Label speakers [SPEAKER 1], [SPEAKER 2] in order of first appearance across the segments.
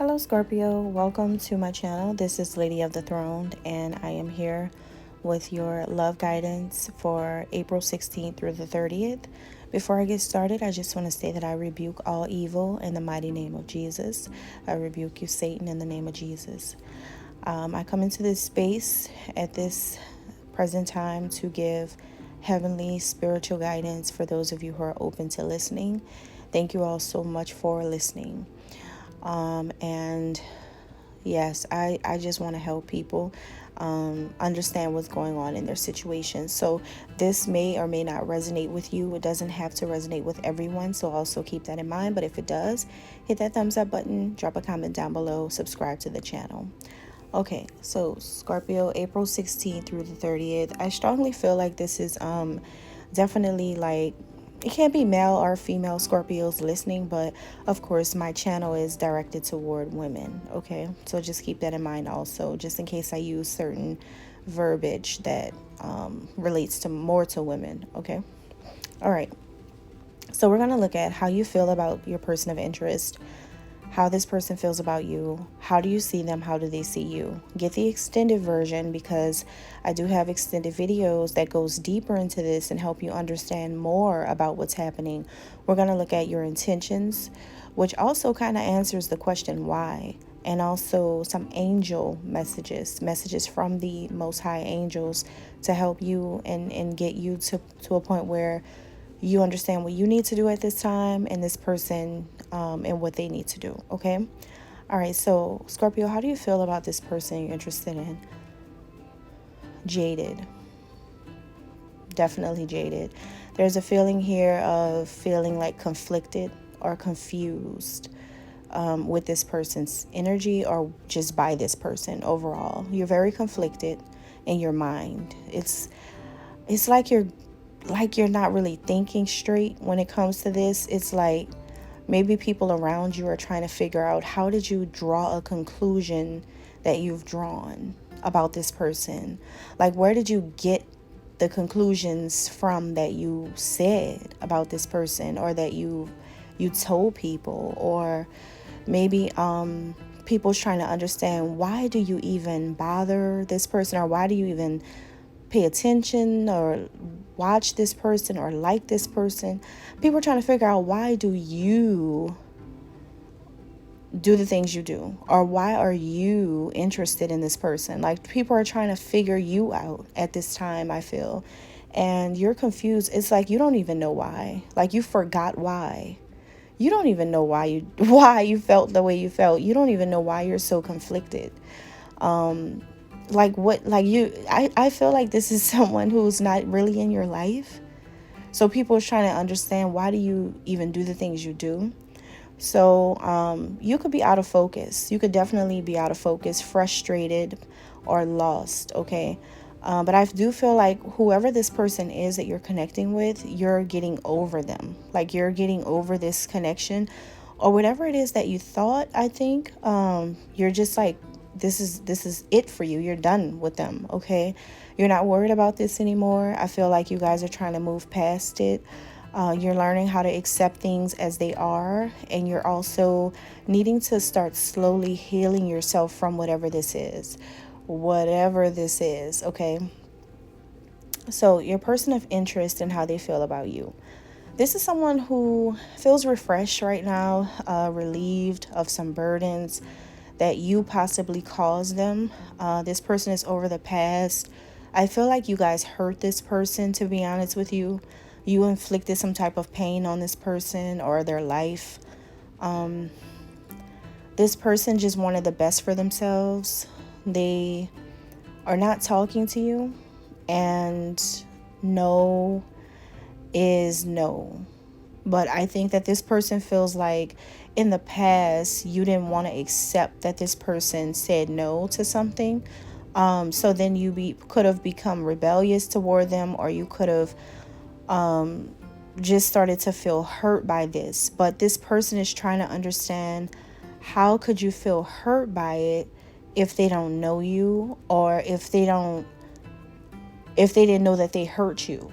[SPEAKER 1] Hello Scorpio, welcome to my channel. This is Lady of the Throne and I am here with your love guidance for April 16th through the 30th. Before I get started, I just want to say that I rebuke all evil in the mighty name of Jesus. I rebuke you, Satan, in the name of Jesus. I come into this space at this present time to give heavenly spiritual guidance for those of you who are open to listening. Thank you all so much for listening. And yes, I just want to help people understand what's going on in their situation. So this may or may not resonate with you. It doesn't have to resonate with everyone. So also keep that in mind. But if it does, hit that thumbs up button, drop a comment down below, subscribe to the channel. Okay, so Scorpio, April 16th through the 30th. I strongly feel like this is definitely like, it can't be male or female Scorpios listening, but of course my channel is directed toward women, okay? So just keep that in mind also, just in case I use certain verbiage that relates to more to women, okay? All right, so we're going to look at how you feel about your person of interest, how this person feels about you, how do you see them, how do they see you. Get the extended version because I do have extended videos that goes deeper into this and help you understand more about what's happening. We're going to look at your intentions, which also kind of answers the question why, and also some angel messages from the Most High angels to help you and get you to a point where you understand what you need to do at this time and this person and what they need to do, okay? All right, so Scorpio, how do you feel about this person you're interested in? Jaded. Definitely jaded. There's a feeling here of feeling like conflicted or confused with this person's energy or just by this person overall. You're very conflicted in your mind. It's like you're not really thinking straight when it comes to this. It's like maybe people around you are trying to figure out, how did you draw a conclusion that you've drawn about this person? Like, where did you get the conclusions from that you said about this person, or that you told people? Or maybe people's trying to understand, why do you even bother this person, or why do you even pay attention or watch this person or like this person? People are trying to figure out, why do you do the things you do, or why are you interested in this person? Like, people are trying to figure you out at this time, I feel, and you're confused. It's like you don't even know why. Like, you forgot why. You don't even know why you felt the way you felt. You don't even know why you're so conflicted. Like what, like I feel like this is someone who's not really in your life. So people are trying to understand, why do you even do the things you do? So you could be out of focus. You could definitely be out of focus, frustrated, or lost, okay? But I do feel like whoever this person is that you're connecting with, you're getting over them. Like, you're getting over this connection, or whatever it is that you thought. I think you're just like, this is it for you. You're done with them, okay? You're not worried about this anymore. I feel like you guys are trying to move past it. You're learning how to accept things as they are, and you're also needing to start slowly healing yourself from whatever this is, okay? So your person of interest and how they feel about you. This is someone who feels refreshed right now, relieved of some burdens that you possibly caused them. This person is over the past. I feel like you guys hurt this person, to be honest with you. You inflicted some type of pain on this person or their life. This person just wanted the best for themselves. They are not talking to you, and no is no. But I think that this person feels like in the past you didn't want to accept that this person said no to something. So then you could have become rebellious toward them, or you could have just started to feel hurt by this. But this person is trying to understand, how could you feel hurt by it if they don't know you, or if they didn't know that they hurt you?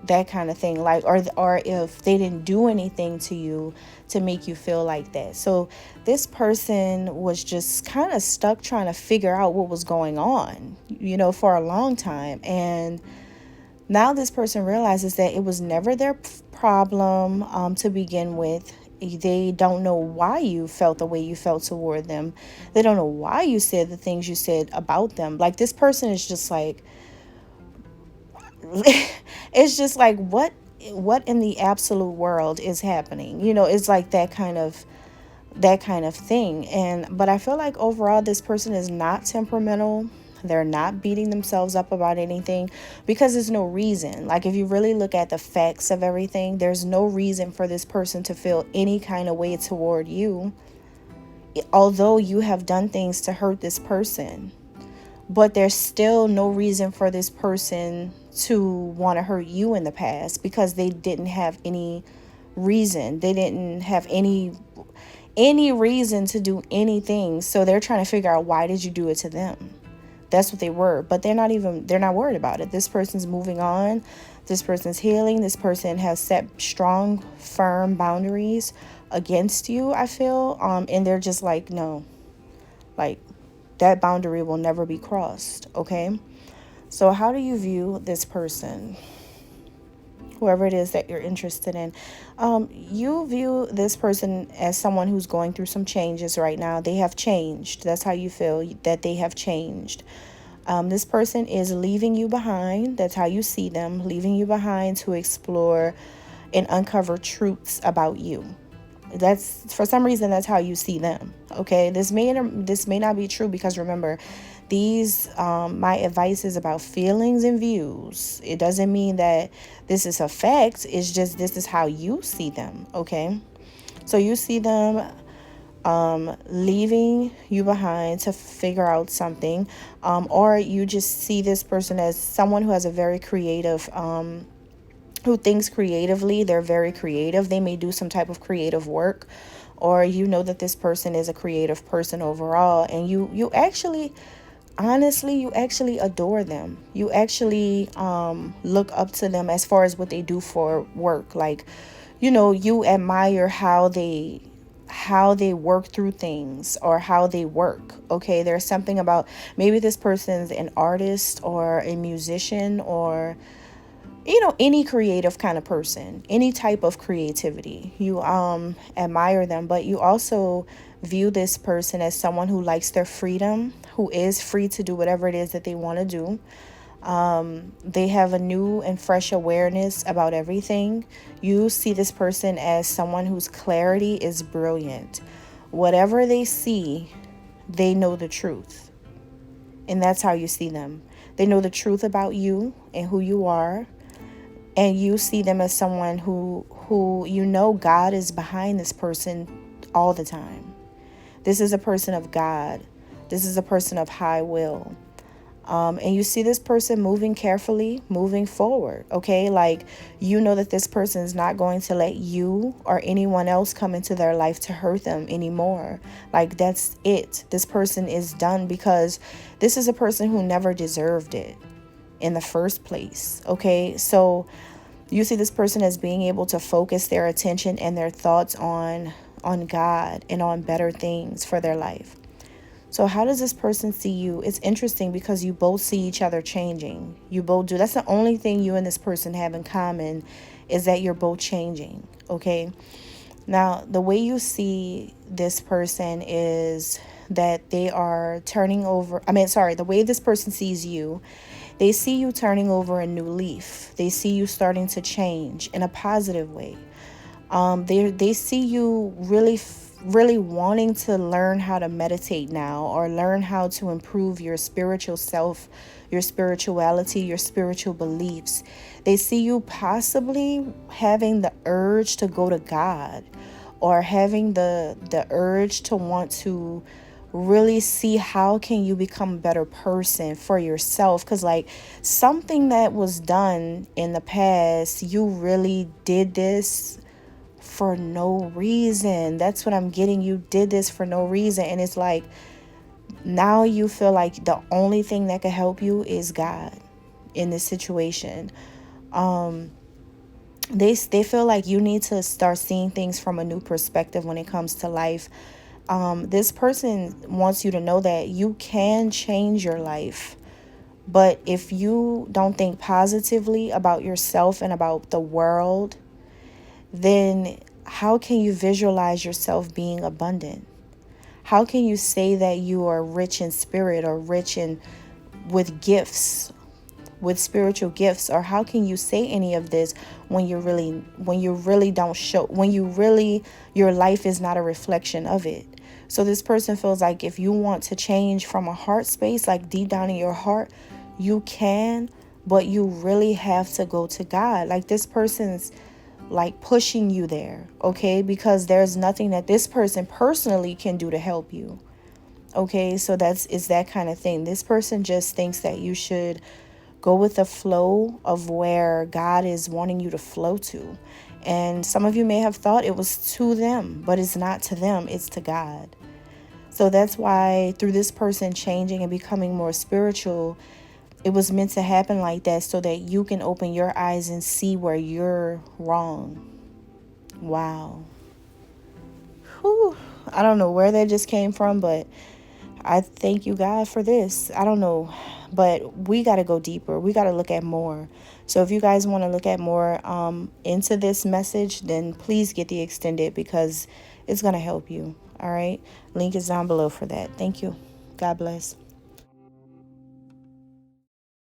[SPEAKER 1] that kind of thing, like, or if they didn't do anything to you to make you feel like that. So this person was just kind of stuck trying to figure out what was going on, for a long time. And now this person realizes that it was never their problem to begin with. They don't know why you felt the way you felt toward them. They don't know why you said the things you said about them. Like, this person is just like, it's just like, what in the absolute world is happening? It's like that kind of thing. But I feel like overall this person is not temperamental. They're not beating themselves up about anything, because there's no reason. Like, if you really look at the facts of everything, there's no reason for this person to feel any kind of way toward you, although you have done things to hurt this person. But there's still no reason for this person to want to hurt you in the past, because they didn't have any reason. They didn't have any reason to do anything. So they're trying to figure out, why did you do it to them? That's what they were. But they're not worried about it. This person's moving on. This person's healing. This person has set strong, firm boundaries against you, I feel. And they're just like, no, like, that boundary will never be crossed. Okay. So how do you view this person? Whoever it is that you're interested in, you view this person as someone who's going through some changes right now. They have changed. That's how you feel, that they have changed. This person is leaving you behind. That's how you see them, leaving you behind to explore and uncover truths about you. That's, for some reason, that's how you see them. Okay, this may not be true, because remember, these my advice is about feelings and views. It doesn't mean that this is a fact. It's just, this is how you see them. Okay, so you see them leaving you behind to figure out something, or you just see this person as someone who has a very creative who thinks creatively. They're very creative. They may do some type of creative work, or that this person is a creative person overall, and you actually, honestly, you actually adore them. You actually look up to them as far as what they do for work. Like, you admire how they work through things, or how they work. Okay, there's something about, maybe this person's an artist or a musician, or any creative kind of person, any type of creativity. You admire them, but you also view this person as someone who likes their freedom, who is free to do whatever it is that they want to do. They have a new and fresh awareness about everything. You see this person as someone whose clarity is brilliant. Whatever they see, they know the truth. And that's how you see them. They know the truth about you and who you are. And you see them as someone who God is behind this person all the time. This is a person of God. This is a person of high will. And you see this person moving carefully, moving forward. Okay, like, that this person is not going to let you or anyone else come into their life to hurt them anymore. Like, that's it. This person is done, because this is a person who never deserved it in the first place. Okay, so you see this person as being able to focus their attention and their thoughts on God and on better things for their life. So how does this person see you? It's interesting, because you both see each other changing. You both do. That's the only thing you and this person have in common, is that you're both changing. Okay, now the way you see this person is that they are turning over. The way this person sees you, they see you turning over a new leaf. They see you starting to change in a positive way. They see you really wanting to learn how to meditate now, or learn how to improve your spiritual self, your spirituality, your spiritual beliefs. They see you possibly having the urge to go to God, or having the urge to want to really see how can you become a better person for yourself. Because, like, something that was done in the past, you really did this for no reason. That's what I'm getting. You did this for no reason. And it's like, now you feel like the only thing that can help you is God in this situation. They feel like you need to start seeing things from a new perspective when it comes to life. This person wants you to know that you can change your life. But if you don't think positively about yourself and about the world, then how can you visualize yourself being abundant? How can you say that you are rich in spirit or rich in with gifts, with spiritual gifts? Or how can you say any of this when you really don't show, when you really, your life is not a reflection of it? So this person feels like if you want to change from a heart space, like deep down in your heart, you can, but you really have to go to God. Like this person's like pushing you there, okay? Because there's nothing that this person personally can do to help you. Okay, so it's that kind of thing. This person just thinks that you should go with the flow of where God is wanting you to flow to. And some of you may have thought it was to them, but it's not to them, it's to God. So that's why through this person changing and becoming more spiritual, it was meant to happen like that so that you can open your eyes and see where you're wrong. Wow. Whew. I don't know where that just came from, but I thank you, God, for this. I don't know, but we got to go deeper. We got to look at more. So if you guys want to look at more into this message, then please get the extended because it's going to help you. All right. Link is down below for that. Thank you. God bless.